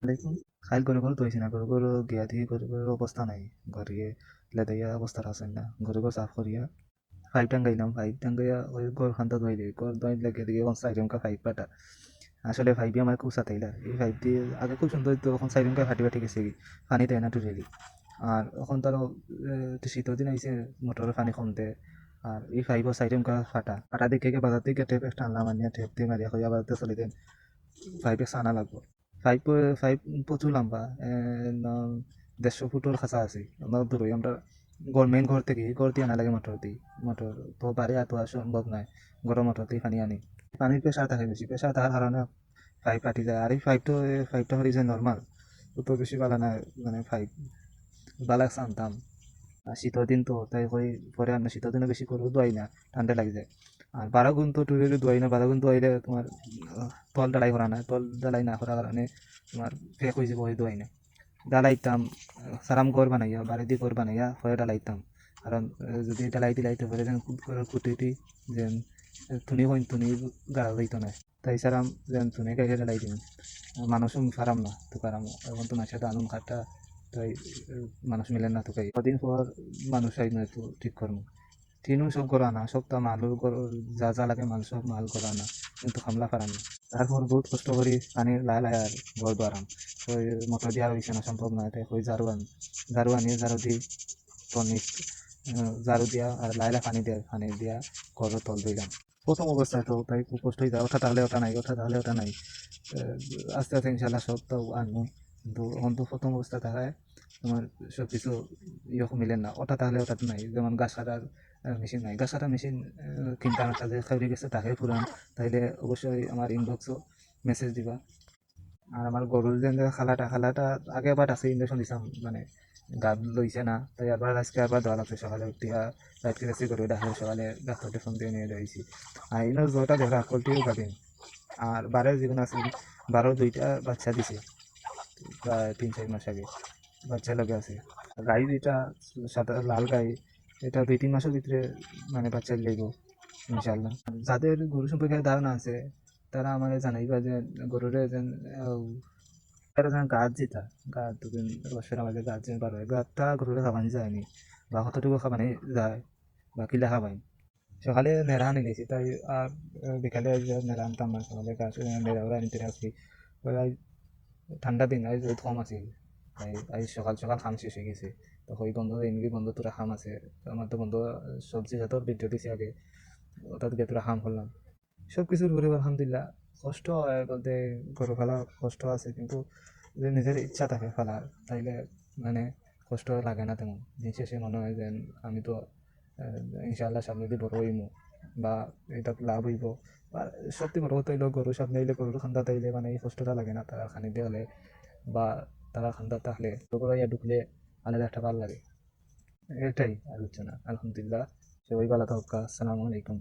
দেখুন, খাইল গরু গরু তো হইছে না, গরু গরু গিয়া দিয়ে গরু গরুর অবস্থা নাই, ঘরে লেদাইয়া অবস্থা আছেন না, গরু গরু সাফ করিয়া ফাইভ টাঙ্গাইলাম, ফাইভ টাঙ্গাইয়া ওই গর খান্তা ধুইলে গর ধুই লেগে দিয়ে এখন সাইরমকা ফাইভ পাটা আসলে ফাইভই আমার খুব সাতাইলা, এই ফাইভ দিয়ে আগে খুব সুন্দর তো এখন সাইরমকা ফাটি ফাটি গেছে পানি দেয় না টুরেলি। আর এখন তারও শীতের দিন আইসে মোটরের পানি কমতে, আর এই ফাইভও সাইরমকা ফাটা ফাটা দেখে বাজার থেকে টেপ একটা আনলাম, আনিয়া টেপ দিয়ে মারিয়া হইয়া বাজারতে চলে দেন ফাইভ এক্স আনা লাগবো। ফাইভ ফাইভ প্রচুর লম্বা, 150 ফুটের খাঁচা আছে, আমরা দূরই আমরা মেন ঘর থেকে ঘর দিয়ে আনা লাগে মোটর দিই, মোটর তো বাড়ি এত আর সম্ভব নয়, গরম মোটর দিয়ে পানি আনি, পানির প্রেশার থাকে বেশি, প্রেশার থাকার কারণে ফাইভ ফাটি যায়। আর এই ফাইভটা হয়ে যায় নর্মাল, তো বেশি বালা না, মানে ফাইভ বালা আনতাম। আর শীতের দিন তো তাই কই পরে আমরা শীতের দিনে বেশি করে দোয়াই না, ঠান্ডা লাগে যায়। আর 12 গুণ তো টুইলে দোয়াই না, 12 গুণ দোয়াইলে তোমার তল ডালাই করা না, তল ডালাই না করার কারণে তোমার ফেক হয়ে যাব, ওই দোয়াই না ডালাইতাম। সারাম ঘর বানাইয়া বাড়ি দিয়ে ঘর বানাইয়া হয়ে ডালাইতাম, কারণ যদি ডালাই দিলাইতে পারে যেন কুটি যেন তুনি হইন তুনি গাড়া হইতো না, তাই সারাম যেন তুনি গাইলে ডালাই দিন, মানুষও ফারাম না তো কারাম, এখন তো মাসে আনুন খাটটা, তাই মানুষ মিলেন না তো কাই কদিন পর মানুষ আই না তো ঠিক করবো। তিনও সব করা না, সব তো মাল যা যা লাগে মাল সব মাল করা না, কিন্তু হামলা ফারাম না। তারপর বহুত কষ্ট করি পানি লাই লাই আর ঘর বারাম, ওই মোটর দিয়া হয়েছে না, সম্ভব নয়, তাই ওই ঝাড়ু আনিয়ে ঝাড়ু দিই তনি, ঝাড়ু দিয়া আর লাই লাই পানি দিয়া ঘরের তল দিলাম। প্রথম অবস্থায় তো তাই খুব কষ্ট হয়ে যায়, ওঠা তাহলে ওটা নাই, ওঠা তাহলে ওটা নাই, আস্তে আস্তে ইনশাল্লাহ সব তো আনবো। কিন্তু এখন তো প্রথম অবস্থা থাকায় তোমার সব কিছু ইয়ে মিলেন না, ওটা তাহলে ওটা তো নাই, যেমন গাছ কাটার মেশিন নাই, গাছ কাটার মেশিন কিনতে আমার কাছে খাইয়ে গেছে তাকে পুরান, তাইলে অবশ্যই আমার ইনবক্সও মেসেজ দিবা। আর আমার গরুর যে খালাটা আগে আবার আছে ইঞ্জেকশন দিছিলাম, মানে গাব লইছে না, তাই আবার আজকে আবার দেওয়া লাগছে, সকালে উঠিয়া রাত্রি রাত্রি করে ডাকে, সকালে ডাক্তারকে ফোন দিয়ে নিয়ে যাইছি। আর ইনো জোরটা দেখা পোলট্রিও গাভিন, আর বারের জীবন আছে, 2টা বাচ্চা দিছে প্রায় 3-4 মাস আগে, বাচ্চা লগে আছে। গাই দুইটা সাদা লাল গাই, এটা 2-3 মাসের ভিতরে মানে বাচ্চা লইব ইনশাল্লাহ। যাদের গরু সম্পর্কে ধারণা আছে তারা আমার জানাইবা যে গরুরে যেন তারা যেন গাছ যেটা গাছ দুদিন বছর আমাকে গাছ যেন পারো গাছটা গরুরে খাবানি যায়নি, বা কতটুকু খাবানি যায় বা কিলা খাবাই। সকালে নেড়া আনি গেছি, তাই আর বিকালে যে নেড়া আনতাম না, সকালে গাছ নেড়া ওরা আনতে আসছি। ওই ঠান্ডা দিন আজ রোদ কম আছে, তাই আজ সকাল সকাল খাম শেষ হয়ে গেছে, তো ওই বন্ধ এমনি বন্ধ তোরা খাম আছে, আমার তো বন্ধ সবজি জাতর ভিডিও দিছে আগে, ওটা থেকে তোরা খাম করলাম। সব কিছুর উপরে আলহামদুলিল্লাহ কষ্ট হয় বলতে গরু ফেলা কষ্ট আছে, কিন্তু যদি নিজের ইচ্ছা থাকে ফেলার তাইলে মানে কষ্ট লাগে না তেমন। দিন শেষে মনে হয় যে আমি তো ইনশাআল্লাহ সামনে দিয়ে বড় হইমু, বা এটা লাভ হইব, বা সত্যি বড় হতে হইলেও গরু সামনে হইলে গরুর খান্দা তাইলে মানে এই কষ্টটা লাগে না, তারা খানি দিয়ে হলে বা তারা খান্দা থাকলে গরু ইয়া ঢুকলে আলাদা একটা ভালো লাগে। এটাই আলোচনা, আলহামদুলিল্লাহ। সবাই ভালো থাকুক, আসসালামু আলাইকুম।